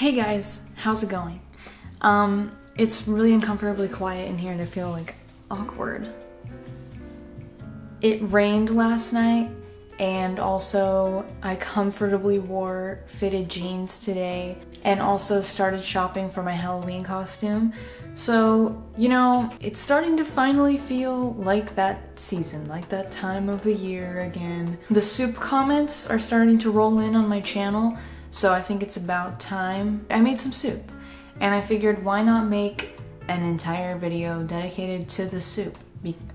Hey guys, how's it going? It's really uncomfortably quiet in here and I feel like awkward. It rained last night and also I comfortably wore fitted jeans today and also started shopping for my Halloween costume. So, you know, it's starting to finally feel like that season, like that time of the year again. The soup comments are starting to roll in on my channel, so I think it's about time. I made some soup and I figured why not make an entire video dedicated to the soup.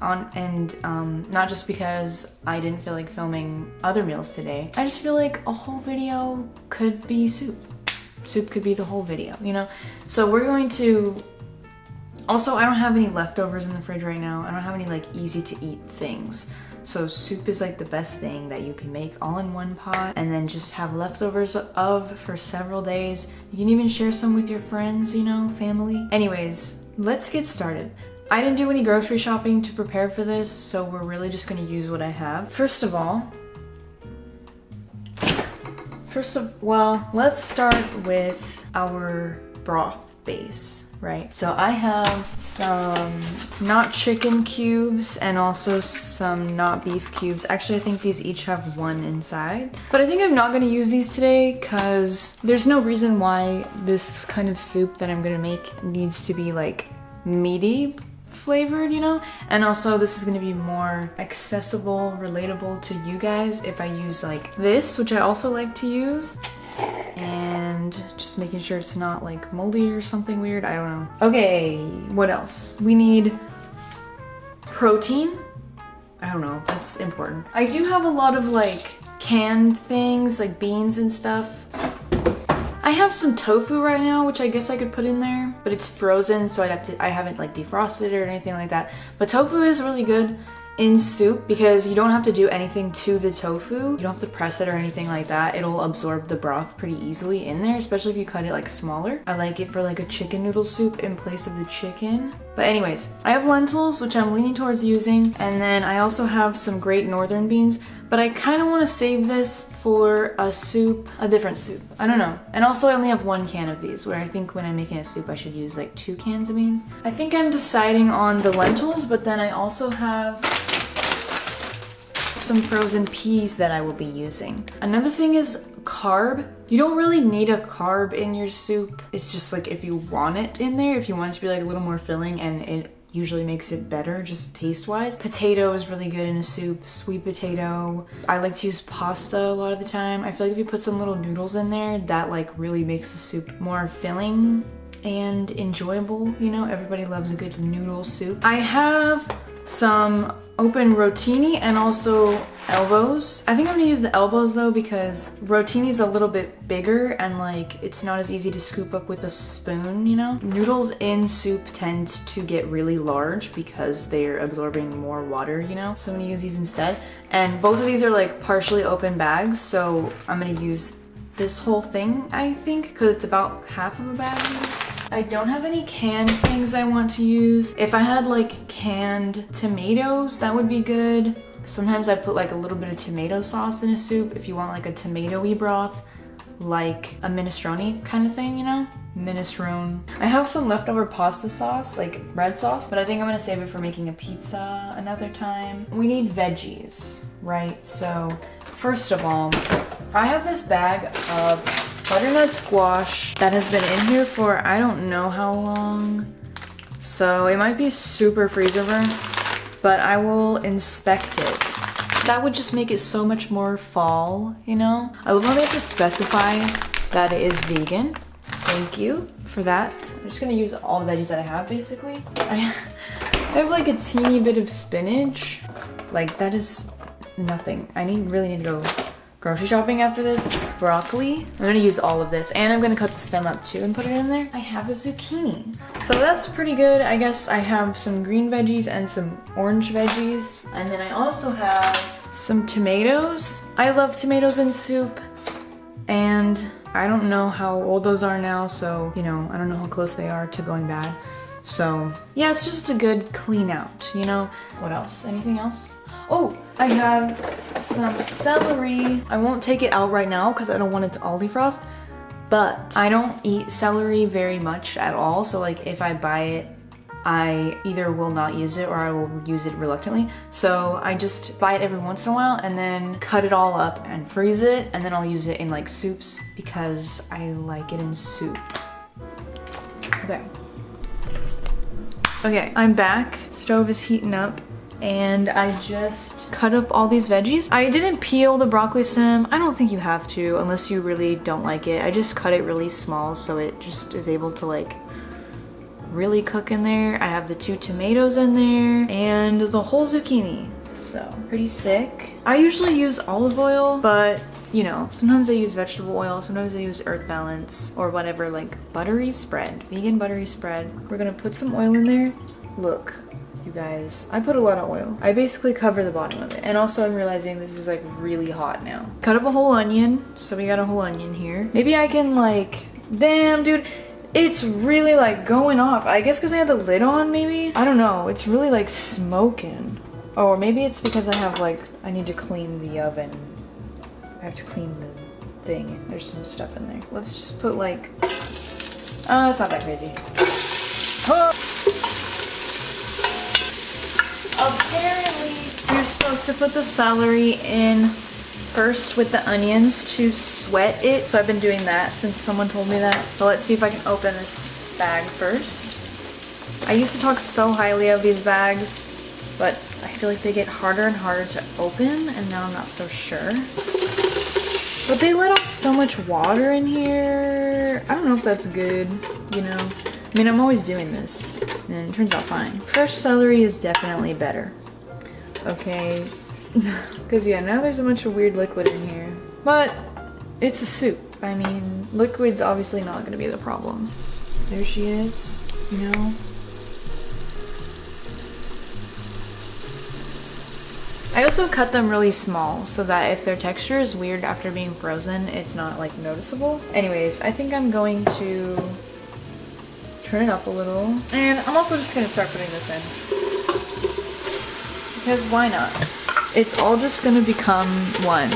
Not just because I didn't feel like filming other meals today. I just feel like a whole video could be soup. Soup could be the whole video, you know? So we're going to... Also, I don't have any leftovers in the fridge right now. I don't have any like easy to eat things. So soup is like the best thing that you can make all in one pot and then just have leftovers of for several days. You can even share some with your friends, you know, family. Anyways, let's get started. I didn't do any grocery shopping to prepare for this, so we're really just gonna use what I have. First of all, let's start with our broth base, right? So I have some not chicken cubes and also some not beef cubes. Actually, I think these each have one inside. But I think I'm not gonna use these today because there's no reason why this kind of soup that I'm gonna make needs to be like meaty flavored, you know? And also this is gonna be more accessible, relatable to you guys if I use like this, which I also like to use. And just making sure it's not like moldy or something weird, I don't know. Okay, what else? We need protein. I don't know, that's important. I do have a lot of like canned things, like beans and stuff. I have some tofu right now, which I guess I could put in there, but it's frozen, so I haven't like defrosted it or anything like that. But tofu is really good in soup because you don't have to do anything to the tofu. You don't have to press it or anything like that. It'll absorb the broth pretty easily in there, especially if you cut it like smaller. I like it for like a chicken noodle soup in place of the chicken. But anyways, I have lentils, which I'm leaning towards using, and then I also have some Great Northern beans, but I kind of want to save this for a soup, a different soup. I don't know. And also I only have one can of these, where I think when I'm making a soup I should use like 2 cans of beans. I think I'm deciding on the lentils, but then I also have some frozen peas that I will be using. Another thing is carb. You don't really need a carb in your soup. It's just like if you want it in there, if you want it to be like a little more filling, and it usually makes it better just taste-wise. Potato is really good in a soup, sweet potato. I like to use pasta a lot of the time. I feel like if you put some little noodles in there, that like really makes the soup more filling and enjoyable, you know? Everybody loves a good noodle soup. I have some open rotini and also elbows. I think I'm gonna use the elbows though because rotini is a little bit bigger and like it's not as easy to scoop up with a spoon, you know? Noodles in soup tend to get really large because they're absorbing more water, you know? So I'm gonna use these instead. And both of these are like partially open bags, so I'm gonna use this whole thing, I think, because it's about half of a bag. I don't have any canned things I want to use. If I had like canned tomatoes, that would be good. Sometimes I put like a little bit of tomato sauce in a soup if you want like a tomato-y broth, like a minestrone kind of thing, you know? Minestrone. I have some leftover pasta sauce, like red sauce, but I think I'm gonna save it for making a pizza another time. We need veggies, right? So first of all, I have this bag of butternut squash that has been in here for I don't know how long. So it might be super freezer burnt, but I will inspect it. That would just make it so much more fall, you know? I love how they have to specify that it is vegan. Thank you for that. I'm just gonna use all the veggies that I have basically. I have like a teeny bit of spinach. Like that is nothing. I really need to go grocery shopping after this. Broccoli. I'm gonna use all of this and I'm gonna cut the stem up too and put it in there. I have a zucchini. So that's pretty good. I guess I have some green veggies and some orange veggies. And then I also have some tomatoes. I love tomatoes in soup. And I don't know how old those are now, so, you know, I don't know how close they are to going bad. So yeah, it's just a good clean out, you know? What else? Anything else? Oh, I have some celery. I won't take it out right now because I don't want it to all defrost, but I don't eat celery very much at all. So like if I buy it, I either will not use it or I will use it reluctantly. So I just buy it every once in a while and then cut it all up and freeze it, and then I'll use it in like soups because I like it in soup. Okay. Okay, I'm back. Stove is heating up and I just cut up all these veggies. I didn't peel the broccoli stem. I don't think you have to unless you really don't like it. I just cut it really small so it just is able to like really cook in there. I have the 2 tomatoes in there and the whole zucchini. So pretty sick. I usually use olive oil, but you know, sometimes I use vegetable oil, sometimes I use Earth Balance or whatever, like buttery spread, vegan buttery spread. We're gonna put some oil in there. Look, you guys, I put a lot of oil. I basically cover the bottom of it. And also I'm realizing this is like really hot now. Cut up a whole onion. So we got a whole onion here. Maybe I can like, damn dude, it's really like going off. I guess because I had the lid on maybe? I don't know, it's really like smoking. Oh, or maybe it's because I have like, I need to clean the oven. I have to clean the thing. There's some stuff in there. Let's just put like, it's not that crazy. Oh. Apparently, you're supposed to put the celery in first with the onions to sweat it. So I've been doing that since someone told me that. So let's see if I can open this bag first. I used to talk so highly of these bags, but I feel like they get harder and harder to open, and now I'm not so sure. But they let off so much water in here. I don't know if that's good, you know? I mean, I'm always doing this, and it turns out fine. Fresh celery is definitely better. Okay. Because, yeah, now there's a bunch of weird liquid in here. But it's a soup. I mean, liquid's obviously not going to be the problem. There she is, you know? I also cut them really small so that if their texture is weird after being frozen, it's not like noticeable. Anyways, I think I'm going to turn it up a little. And I'm also just gonna start putting this in. Because why not? It's all just gonna become one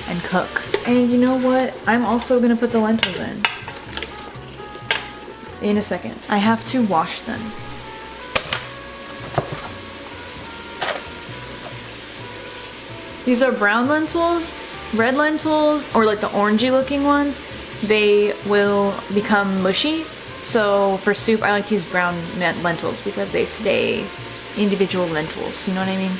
and cook. And you know what? I'm also gonna put the lentils in a second. I have to wash them. These are brown lentils. Red lentils, or like the orangey looking ones, they will become mushy. So for soup, I like to use brown lentils because they stay individual lentils. You know what I mean?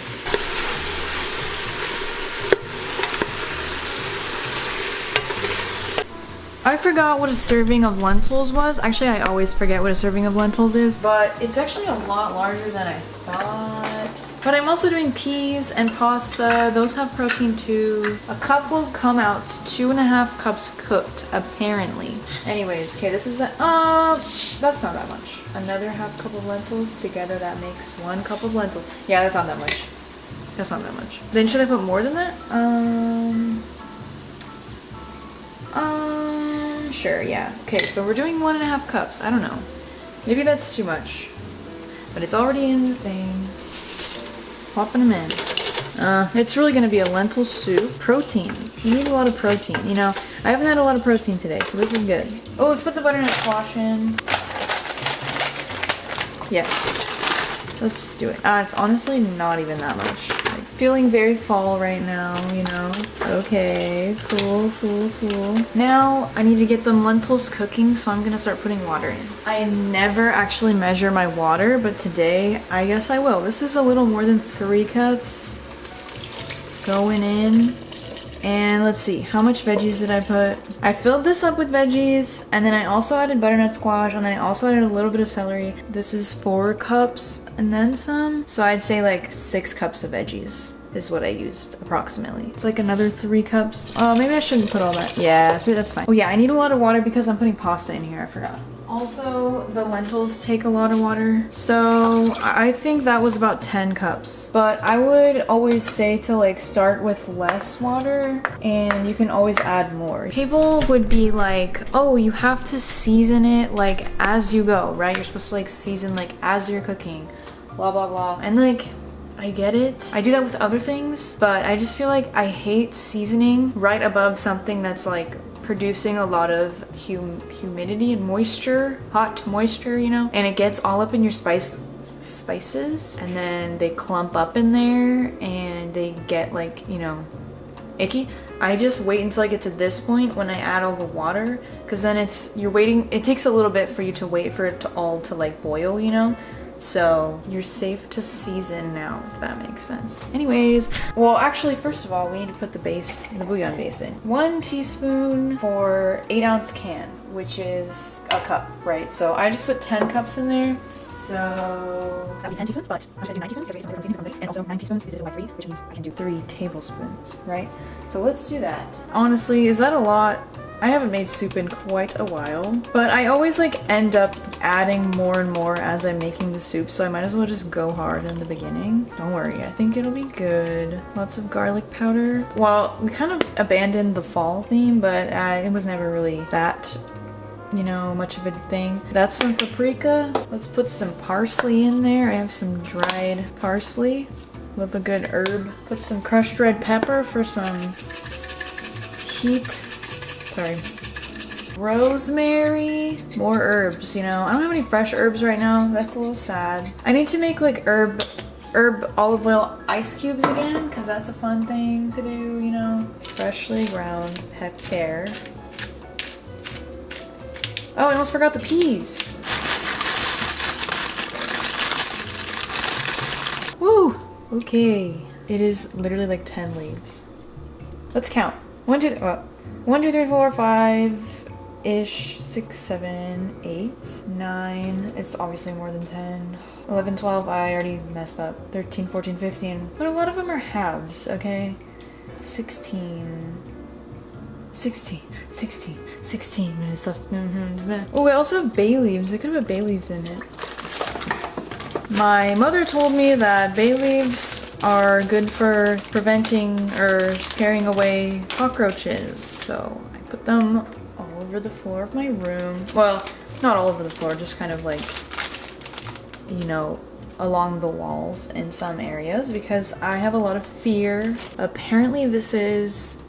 I forgot what a serving of lentils was. Actually, I always forget what a serving of lentils is, but it's actually a lot larger than I thought. But I'm also doing peas and pasta. Those have protein too. A cup will come out to 2.5 cups cooked, apparently. Anyways, okay, this is that's not that much. Another half cup of lentils. Together that makes 1 cup of lentils. Yeah, that's not that much. That's not that much. Then should I put more than that? Sure, yeah. Okay, so we're doing 1.5 cups. I don't know. Maybe that's too much. But it's already in the thing. Popping them in. It's really gonna be a lentil soup. Protein. You need a lot of protein. You know, I haven't had a lot of protein today, so this is good. Oh, let's put the butternut squash in. Yes. Let's just do it. It's honestly not even that much. Like, feeling very fall right now, you know? Okay, cool, cool, cool. Now, I need to get the lentils cooking, so I'm gonna start putting water in. I never actually measure my water, but today, I guess I will. This is a little more than 3 cups going in. And let's see, how much veggies did I put? I filled this up with veggies, and then I also added butternut squash, and then I also added a little bit of celery. This is 4 cups and then some. So I'd say like 6 cups of veggies is what I used approximately. It's like another 3 cups. Oh, maybe I shouldn't put all that. Yeah, that's fine. Oh yeah, I need a lot of water because I'm putting pasta in here, I forgot. Also, the lentils take a lot of water, so I think that was about 10 cups. But I would always say to like start with less water, and you can always add more. People would be like, oh, you have to season it like as you go, right? You're supposed to like season like as you're cooking, blah blah blah. And like, I get it. I do that with other things, but I just feel like I hate seasoning right above something that's like producing a lot of humidity and moisture, hot moisture, you know, and it gets all up in your spices, and then they clump up in there and they get like, you know, icky. I just wait until I get to this point when I add all the water, because then you're waiting, it takes a little bit for you to wait for it to all to like boil, you know? So you're safe to season now, if that makes sense. Anyways, well, actually, first of all, we need to put the bouillon base in. 1 teaspoon for 8-ounce can, which is a cup, right? So I just put 10 cups in there. So that'd be 10 teaspoons, but I'm gonna do 9 teaspoons because it's different seasoning, and also 9 teaspoons is divisible by 3, which means I can do 3 tablespoons, right? So let's do that. Honestly, is that a lot? I haven't made soup in quite a while, but I always like end up adding more and more as I'm making the soup, so I might as well just go hard in the beginning. Don't worry, I think it'll be good. Lots of garlic powder. Well, we kind of abandoned the fall theme, but it was never really that, you know, much of a thing. That's some paprika. Let's put some parsley in there. I have some dried parsley. Love a good herb. Put some crushed red pepper for some heat. Sorry. Rosemary. More herbs, you know. I don't have any fresh herbs right now. That's a little sad. I need to make like herb olive oil ice cubes again, because that's a fun thing to do, you know. Freshly ground pepper. Oh, I almost forgot the peas. Woo! Okay. It is literally like 10 leaves. Let's count. 1, 2, 3, 4, 5-ish, 6, 7, 8, 9. It's obviously more than 10. 11, 12, I already messed up. 13, 14, 15. But a lot of them are halves, okay? 16 minutes left. Oh, I also have bay leaves. I could have bay leaves in it. My mother told me that bay leaves are good for preventing or scaring away cockroaches, so I put them all over the floor of my room. Well, not all over the floor, just kind of like, you know, along the walls in some areas, because I have a lot of fear. Apparently this is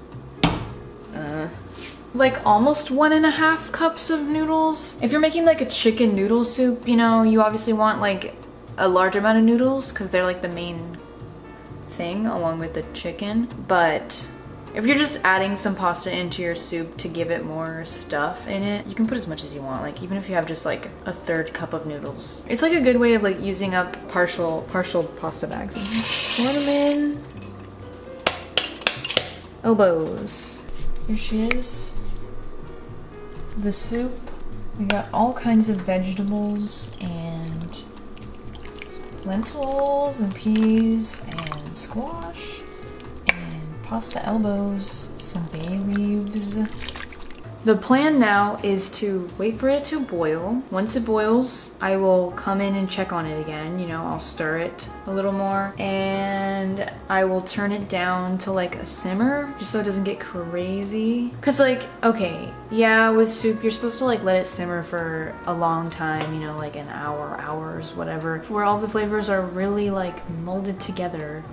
like almost 1.5 cups of noodles. If you're making like a chicken noodle soup, you know, you obviously want like a large amount of noodles because they're like the main thing along with the chicken. But if you're just adding some pasta into your soup to give it more stuff in it, you can put as much as you want, like even if you have just like a 1/3 cup of noodles. It's like a good way of like using up partial pasta bags. Pour them in. Elbows. Here she is. The soup. We got all kinds of vegetables and lentils and peas and squash and pasta elbows, some bay leaves. The plan now is to wait for it to boil. Once it boils, I will come in and check on it again. You know, I'll stir it a little more and I will turn it down to like a simmer just so it doesn't get crazy. Cause like, okay, yeah, with soup, you're supposed to like let it simmer for a long time, you know, like an hour, hours, whatever, where all the flavors are really like melted together,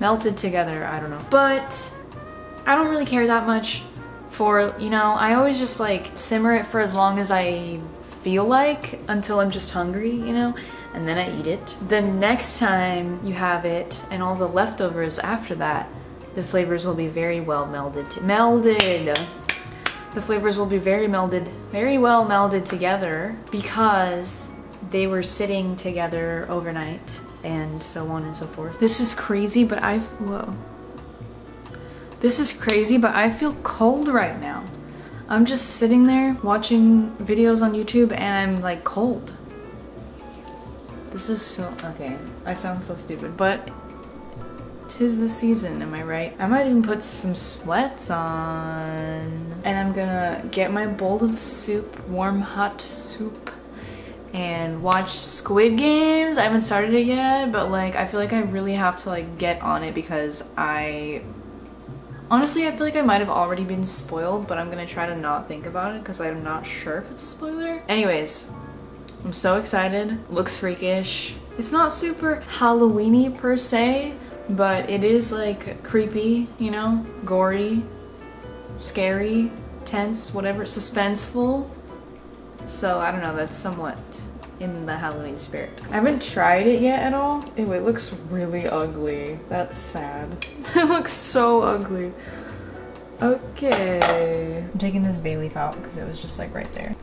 I don't know. But I don't really care that much. For, you know, I always just like simmer it for as long as I feel like, until I'm just hungry, you know, and then I eat it. The next time you have it and all the leftovers after that, the flavors will be very well melded. The flavors will be very well melded together because they were sitting together overnight and so on and so forth. This is crazy, but This is crazy, but I feel cold right now. I'm just sitting there watching videos on YouTube and I'm like cold. This is so, okay, I sound so stupid, but 'tis the season, am I right? I might even put some sweats on. And I'm gonna get my bowl of soup, warm hot soup, and watch Squid Games. I haven't started it yet, but like I feel like I really have to like get on it because honestly, I feel like I might have already been spoiled, but I'm gonna try to not think about it because I'm not sure if it's a spoiler. Anyways, I'm so excited. Looks freakish. It's not super Halloween-y per se, but it is like creepy, you know, gory, scary tense, whatever, suspenseful. So I don't know, that's somewhat in the Halloween spirit. I haven't tried it yet at all. Ew, it looks really ugly. That's sad. It looks so ugly. Okay. I'm taking this bay leaf out because it was just like right there.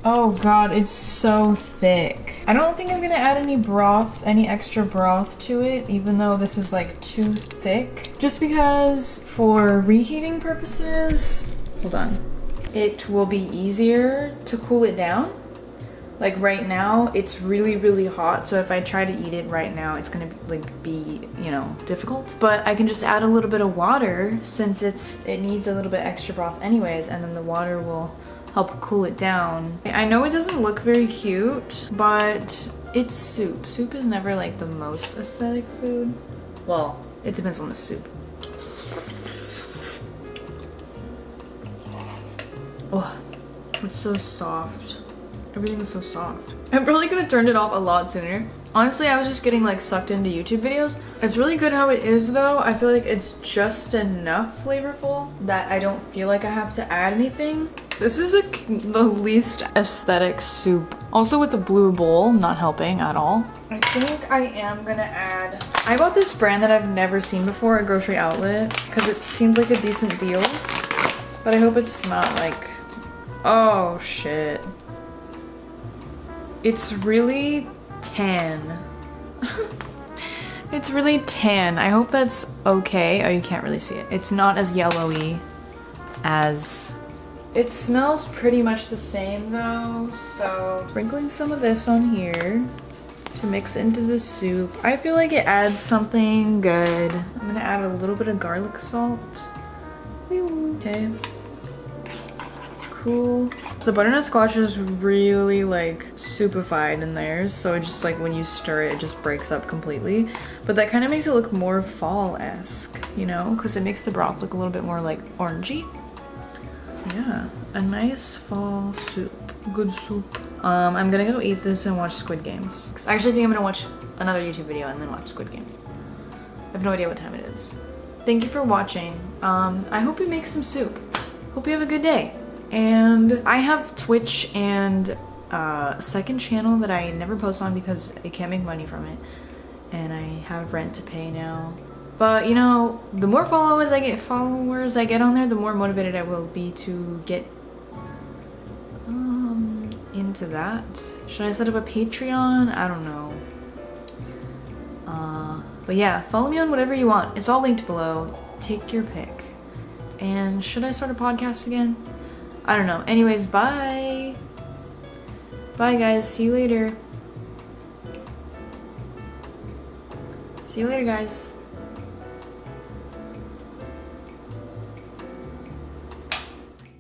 Oh god, it's so thick. I don't think I'm gonna add any broth, any extra broth to it, even though this is like too thick. Just because for reheating purposes, hold on, it will be easier to cool it down. Like right now, it's really, really hot. So if I try to eat it right now, it's gonna be, you know, difficult. But I can just add a little bit of water since it needs a little bit extra broth anyways, and then the water will help cool it down. I know it doesn't look very cute, but it's soup. Soup is never like the most aesthetic food. Well, it depends on the soup. Oh, it's so soft. Everything is so soft. I'm probably gonna turn it off a lot sooner. Honestly, I was just getting like sucked into YouTube videos. It's really good how it is though. I feel like it's just enough flavorful that I don't feel like I have to add anything. This is the least aesthetic soup. Also with the blue bowl, not helping at all. I think I am gonna add... I bought this brand that I've never seen before at grocery outlet because it seemed like a decent deal. But I hope it's not like... Oh shit. It's really tan. It's really tan. I hope that's okay. Oh, you can't really see it. It's not as yellowy as... It smells pretty much the same though, so sprinkling some of this on here to mix into the soup. I feel like it adds something good. I'm gonna add a little bit of garlic salt. Okay. Cool. The butternut squash is really like soupified in there, so it just like when you stir it, it just breaks up completely. But that kind of makes it look more fall-esque, you know, because it makes the broth look a little bit more like orangey. Yeah, a nice fall soup. Good soup. I'm gonna go eat this and watch Squid Games. I actually think I'm gonna watch another YouTube video and then watch Squid Games. I have no idea what time it is. Thank you for watching. I hope you make some soup. Hope you have a good day. And I have Twitch and a second channel that I never post on because I can't make money from it. And I have rent to pay now. But you know, the more followers I get on there, the more motivated I will be to get into that. Should I set up a Patreon? I don't know. But yeah, follow me on whatever you want. It's all linked below. Take your pick. And should I start a podcast again? I don't know. Anyways, bye. Bye guys. See you later. See you later guys.